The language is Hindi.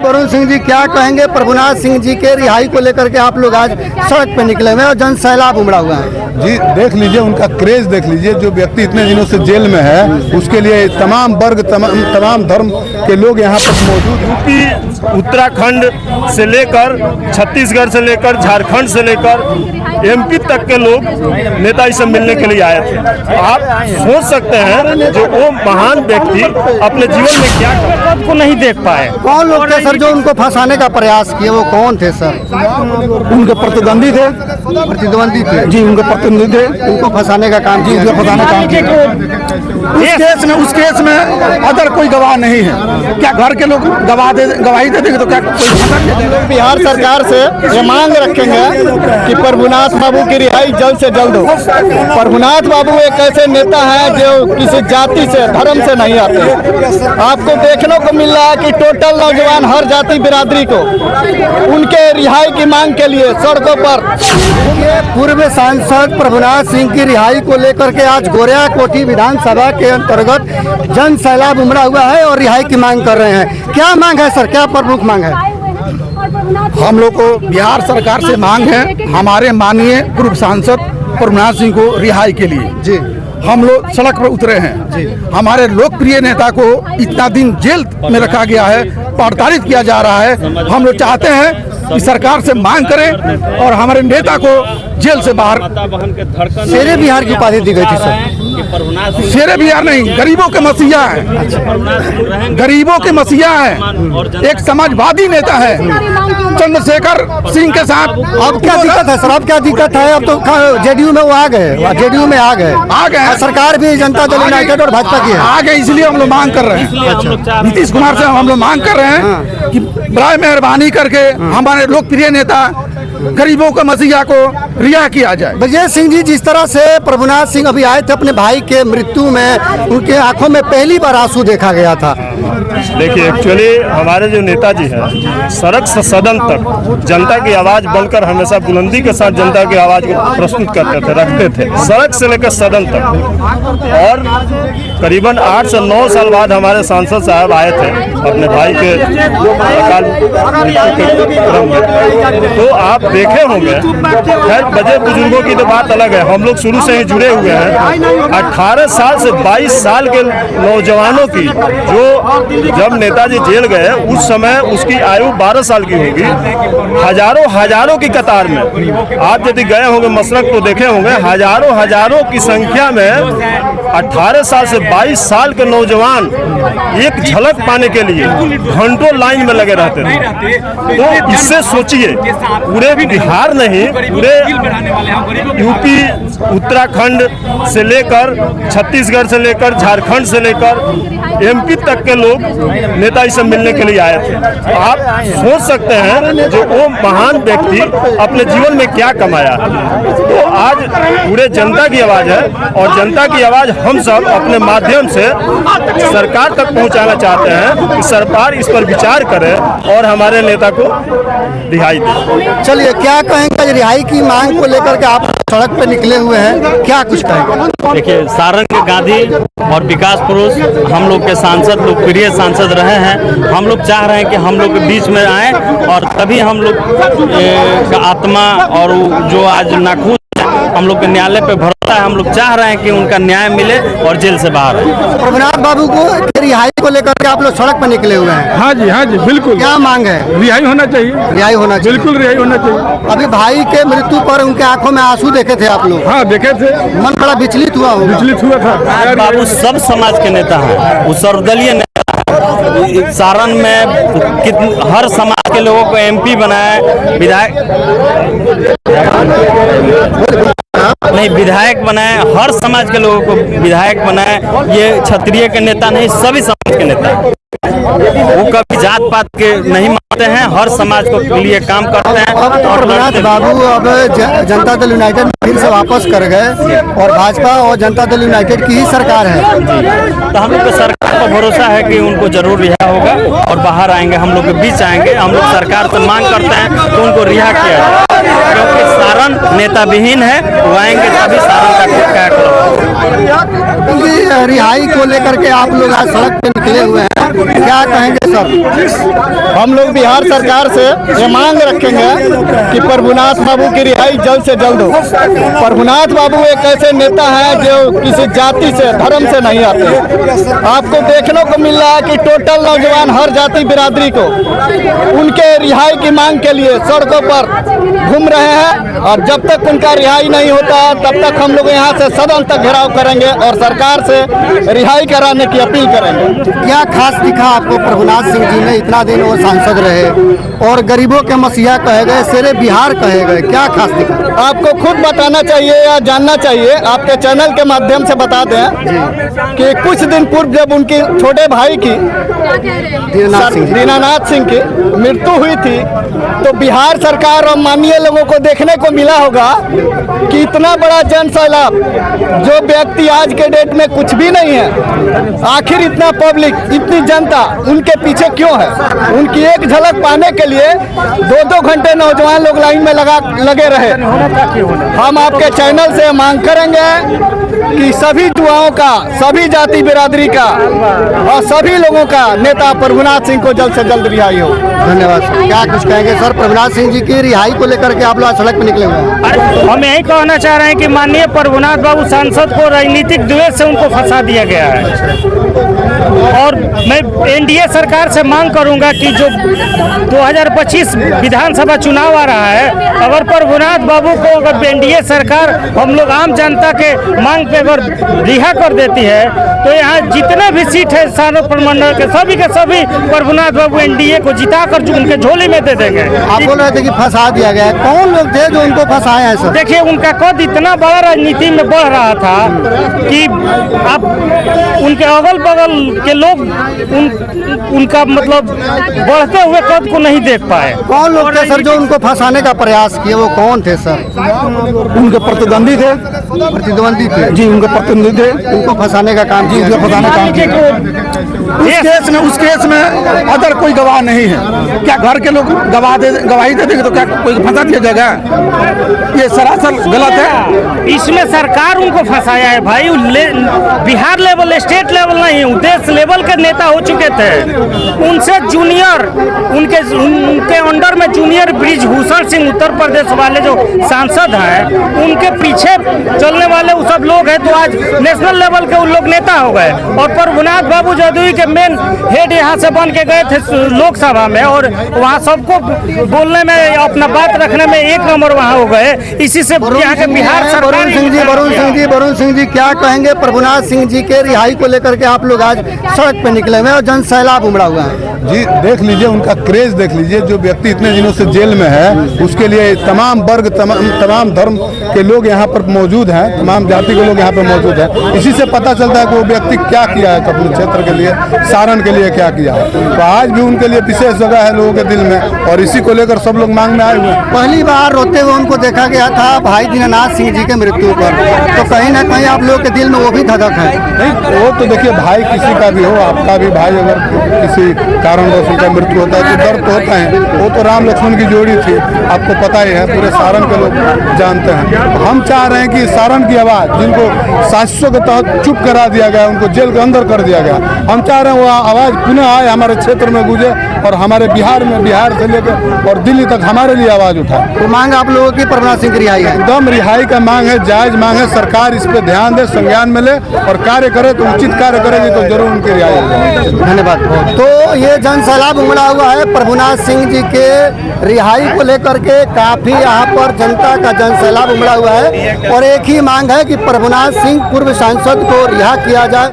वरुण सिंह जी, क्या कहेंगे प्रभुनाथ सिंह जी के रिहाई को लेकर के आप लोग आज सड़क पे निकले हुए और जन सैलाब उमड़ा हुआ है? जी देख लीजिए, उनका क्रेज देख लीजिए। जो व्यक्ति इतने दिनों से जेल में है, उसके लिए तमाम वर्ग तमाम धर्म के लोग यहाँ पर मौजूद। यूपी, उत्तराखंड से लेकर छत्तीसगढ़ से लेकर झारखंड से लेकर एमपी तक के लोग नेताजी से मिलने के लिए आए थे। आप सोच सकते हैं जो वो महान व्यक्ति अपने जीवन में क्या को नहीं देख पाए। कौन लोग थे सर जो उनको फंसाने का प्रयास किए? वो कौन थे सर? उनके प्रतिद्वंदी थे। प्रतिद्वंदी थे जी, उनके प्रतिद्वंदी थे। उनको फंसाने का काम किया। फंसाने का काम किया। उस केस में अदर कोई गवाह नहीं है। क्या घर के लोग गवाही दे देंगे तो क्या कोई? बिहार सरकार से ये मांग रखेंगे कि प्रभुनाथ बाबू की रिहाई जल्द से जल्द हो। प्रभुनाथ बाबू एक ऐसे नेता हैं जो किसी जाति से, धर्म से नहीं आते। आपको देखने को मिल रहा है कि टोटल नौजवान हर जाति बिरादरी को उनके रिहाई की मांग के लिए सड़कों पर। पूर्व सांसद प्रभुनाथ सिंह की रिहाई को लेकर के आज गोरिया कोठी विधानसभा के अंतर्गत जन सैलाब उमड़ा हुआ है और रिहाई की मांग कर रहे हैं। क्या मांग है सर, क्या प्रमुख मांग है? हम लोग को बिहार सरकार से मांग है, हमारे माननीय पूर्व सांसद प्रभुनाथ सिंह को रिहाई के लिए जी हम लोग सड़क पर उतरे हैं। हमारे लोकप्रिय नेता को इतना दिन जेल में रखा गया है, प्रताड़ित किया जा रहा है। हम लोग चाहते हैं कि सरकार से मांग करें और हमारे नेता को जेल से बाहर। शेरे बिहार की उपाधि दी गई थी सर। शेरे बिहार नहीं, गरीबों के मसीहा है। गरीबों के मसीहा है, एक समाजवादी नेता है चंद्रशेखर सिंह के साथ। अब क्या दिक्कत है सर? अब क्या दिक्कत है? अब तो जेडीयू में वो आ गए, जेडीयू में आ गए। सरकार भी जनता दल यूनाइटेड और भाजपा की है। आ गए, इसलिए हम लोग मांग कर रहे हैं। नीतीश कुमार से हम लोग मांग कर रहे हैं कि बड़ा मेहरबानी करके हमारे लोकप्रिय नेता गरीबों के मसीहा को रिहा किया जाए। विजय सिंह जी, जिस तरह से प्रभुनाथ सिंह अभी आए थे अपने भाई के मृत्यु में, उनके आंखों में पहली बार आंसू देखा गया था। देखिए, एक्चुअली हमारे जो नेताजी हैं, सड़क से सदन तक जनता की आवाज़ बनकर हमेशा बुलंदी के साथ जनता की आवाज़ को प्रस्तुत करते थे, रखते थे, सड़क से लेकर सदन तक। और करीबन 8 से 9 साल बाद हमारे सांसद साहब आए थे अपने भाई के अकाल मृत्यु के क्रम में। तो आप देखे होंगे, खैर बड़े बुजुर्गों की तो बात अलग है, हम लोग शुरू से ही जुड़े हुए हैं। 18 साल से 22 साल के नौजवानों की, जो जब नेताजी जेल गए उस समय उसकी आयु 12 साल की होगी। हजारों की कतार में आप यदि गए होंगे मसरक तो देखे होंगे, हजारों की संख्या में 18 साल से 22 साल के नौजवान एक झलक पाने के लिए घंटों लाइन में लगे रहते थे। तो इससे सोचिए, पूरे बिहार नहीं, पूरे यूपी, उत्तराखंड से लेकर छत्तीसगढ़ से लेकर झारखंड से लेकर एमपी तक के लोग नेताजी से मिलने के लिए आए थे। आप सोच सकते हैं जो वो महान व्यक्ति अपने जीवन में क्या कमाया। तो आज पूरे जनता की आवाज़ है और जनता की आवाज़ हम सब अपने माध्यम से सरकार तक पहुंचाना चाहते हैं कि सरकार इस पर विचार करे और हमारे नेता को रिहाई दे। चलिए, क्या कहेंगे रिहाई की मांग को लेकर के आप सड़क पे निकले हुए हैं, क्या कुछ कहेंगे? देखिए, सारंग गांधी और विकास पुरुष हम लोग के सांसद, लोकप्रिय सांसद रहे हैं। हम लोग चाह रहे हैं कि हम लोग के बीच में आए और तभी हम लोग का आत्मा और जो आज नाखुश हम लोग के न्यायालय पे भरोसा है। हम लोग चाह रहे हैं कि उनका न्याय मिले और जेल से बाहर आए। प्रभुनाथ बाबू को रिहाई को लेकर के आप लोग सड़क पर निकले हुए हैं। हाँ जी, बिल्कुल। क्या मांग है? रिहाई होना चाहिए। रिहाई होना चाहिए, बिल्कुल रिहाई होना चाहिए। अभी भाई के मृत्यु पर उनके आंखों में आंसू देखे थे आप लोग? हाँ, देखे थे। मन बड़ा विचलित हुआ होगा। विचलित हुआ था। बाबू सब समाज के नेता हैं, वो सर्वदलीय नेता। सारण में हर समाज के लोगों को एमपी बनाए, विधायक बनाए, हर समाज के लोगों को विधायक बनाए। ये क्षत्रिय के नेता नहीं, सभी समाज के नेता हैं। वो कभी जात पात के नहीं मानते हैं, हर समाज को के लिए काम करते हैं। अब तो प्रभुनाथ बाबू अब जनता दल यूनाइटेड फिर से वापस कर गए और भाजपा और जनता दल यूनाइटेड की ही सरकार है। तो हम लोग को सरकार पर भरोसा है कि उनको जरूर रिहा होगा और बाहर आएंगे, हम लोग के बीच आएंगे। हम लोग सरकार से मांग करते हैं तो उनको रिहा किया जाए, क्योंकि सारण नेता विहीन है। वो आएंगे तभी सारण का उनकी रिहाई को लेकर के आप लोग आज सड़क पे निकले हुए हैं, क्या कहेंगे सर? हम लोग बिहार सरकार से ये मांग रखेंगे कि प्रभुनाथ बाबू की रिहाई जल्द से जल्द हो। प्रभुनाथ बाबू एक ऐसे नेता हैं जो किसी जाति से, धर्म से नहीं आते। आपको देखने को मिल रहा है कि टोटल नौजवान हर जाति बिरादरी को उनके रिहाई की मांग के लिए सड़कों पर घूम रहे हैं, और जब तक उनका रिहाई नहीं होता तब तक हम लोग यहाँ से सदन तक घेराव करेंगे और सरकार से रिहाई कराने की अपील करेंगे। क्या खास दिखा आपको प्रभुनाथ सिंह जी ने? इतना दिन वो सांसद रहे और गरीबों के मसीहा कहे गए, शेरे बिहार कहे गए, क्या खास दिखा? आपको खुद बताना चाहिए या जानना चाहिए। आपके चैनल के माध्यम से बता दें कि कुछ दिन पूर्व जब उनके छोटे भाई की दीनानाथ सिंह की मृत्यु हुई थी तो बिहार सरकार और माननीय लोगों को देखने को मिला होगा कि इतना बड़ा जन सैलाब, जो व्यक्ति आज के डेट में कुछ भी नहीं है, आखिर इतना पब्लिक, इतनी जनता उनके पीछे क्यों है? उनकी एक झलक पाने के लिए 2-2 घंटे नौजवान लोग लाइन में लगे रहे। हम आपके चैनल से मांग करेंगे कि सभी युवाओं का, सभी जाति बिरादरी का और सभी लोगों का नेता प्रभुनाथ सिंह को जल्द से जल्द रिहाई हो। धन्यवाद। क्या कुछ कहेंगे सर? प्रभुनाथ सिंह जी की रिहाई को लेकर के आप लोग सड़क पर निकले हुए हैं। हम यही कहना चाह रहे हैं कि माननीय प्रभुनाथ बाबू सांसद को राजनीतिक द्वेष से उनको फंसा दिया गया है, और मैं एनडीए सरकार से मांग करूंगा कि जो 2025 विधानसभा चुनाव आ रहा है, अगर प्रभुनाथ बाबू को अगर एनडीए सरकार हम लोग आम जनता के मांग पे अगर रिहा कर देती है तो यहाँ जितने भी सीट है सारों प्रमंडल के सभी प्रभुनाथ बाबू एनडीए को जिताकर उनके झोली में दे देंगे। आप बोल रहे थे कि फंसा दिया गया है, कौन लोग थे जो उनको फंसाए हैं सर? देखिए, उनका कद इतना बड़ा राजनीति में बढ़ रहा था कि आप उनके अगल बगल के लोग उनका मतलब बढ़ते हुए कद को नहीं देख पाए। कौन लोग थे सर जो उनको फंसाने का प्रयास किए? वो कौन थे सर? उनके प्रतिद्वंदी थे। प्रतिद्वंदी थे जी, उनके प्रतिनिधि थे। उनको फंसाने का काम किया। फंसाने का काम किया। उस केस में अदर कोई गवाह नहीं है। क्या घर के लोग गवाही दे देंगे तो क्या कोई फंसा दिया जाएगा? ये सरासर गलत है। इसमें सरकार उनको फंसाया है भाई। बिहार लेवल, स्टेट लेवल नहीं, देश लेवल के नेता हो चुके थे। उनसे जूनियर, उनके अंडर में जूनियर ब्रिजभूषण सिंह उत्तर प्रदेश वाले जो सांसद हैं, उनके पीछे चलने वाले वो सब लोग हैं, तो आज नेशनल लेवल के उन लोग नेता हो गए। और प्रभुनाथ बाबू जदयू के मेन हेड यहाँ से बन के गए थे लोकसभा में, और वहाँ सबको बोलने में, अपना बात रखने में एक नंबर वहाँ हो गए। इसी से यहाँ के बिहार सरकार। वरुण सिंह जी क्या कहेंगे? प्रभुनाथ सिंह जी के रिहाई को लेकर के आप लोग आज सड़क पे निकले हुए और जन सैलाब उमड़ा हुआ है। जी, देख लीजिए उनका क्रेज देख लीजिए। जो व्यक्ति इतने दिनों से जेल में है, उसके लिए तमाम वर्ग, तमाम धर्म के लोग यहाँ पर मौजूद हैं, तमाम जाति के लोग यहाँ पर मौजूद हैं। इसी से पता चलता है कि वो व्यक्ति क्या किया है अपने क्षेत्र के लिए, सारण के लिए क्या किया है। तो आज भी उनके लिए विशेष जगह है लोगों के दिल में, और इसी को लेकर सब लोग मांग में आए हुए। पहली बार रोते हुए उनको देखा गया था भाई दीनानाथ सिंह जी के मृत्यु पर, तो कहीं ना कहीं आप लोगों के दिल में वो भी धधक है। नहीं, वो तो देखिए, भाई किसी का भी हो, आपका भी भाई अगर किसी कारणवश उनका मृत्यु होता है तो दर्द तो होता है। वो तो राम लक्ष्मण की जोड़ी थी, आपको पता ही है, पूरे सारण के लोग जानते हैं। हम चाह रहे हैं कि सारण की आवाज़, जिनको साजिशों के तहत चुप करा दिया गया, उनको जेल के अंदर कर दिया गया, हम चाह रहे हैं वो आवाज़ पुनः आए, हमारे क्षेत्र में गूंजे और हमारे बिहार में, बिहार से लेकर और दिल्ली तक हमारे लिए आवाज़ उठाए। तो मांग आप लोगों की प्रभुनाथ सिंह की रिहाई है? एकदम रिहाई का मांग है, जायज मांग है। सरकार इस पे ध्यान दे, संज्ञान में ले और कार्य करे, तो उचित कार्य करेगी तो जरूर उनकी रिहाई होगी। धन्यवाद। तो ये जन सैलाब उमड़ा हुआ है प्रभुनाथ सिंह जी के रिहाई को लेकर के, काफी यहाँ पर जनता का जन सैलाब उमड़ा हुआ है, और एक ही मांग है कि प्रभुनाथ सिंह पूर्व सांसद को रिहा किया जाए।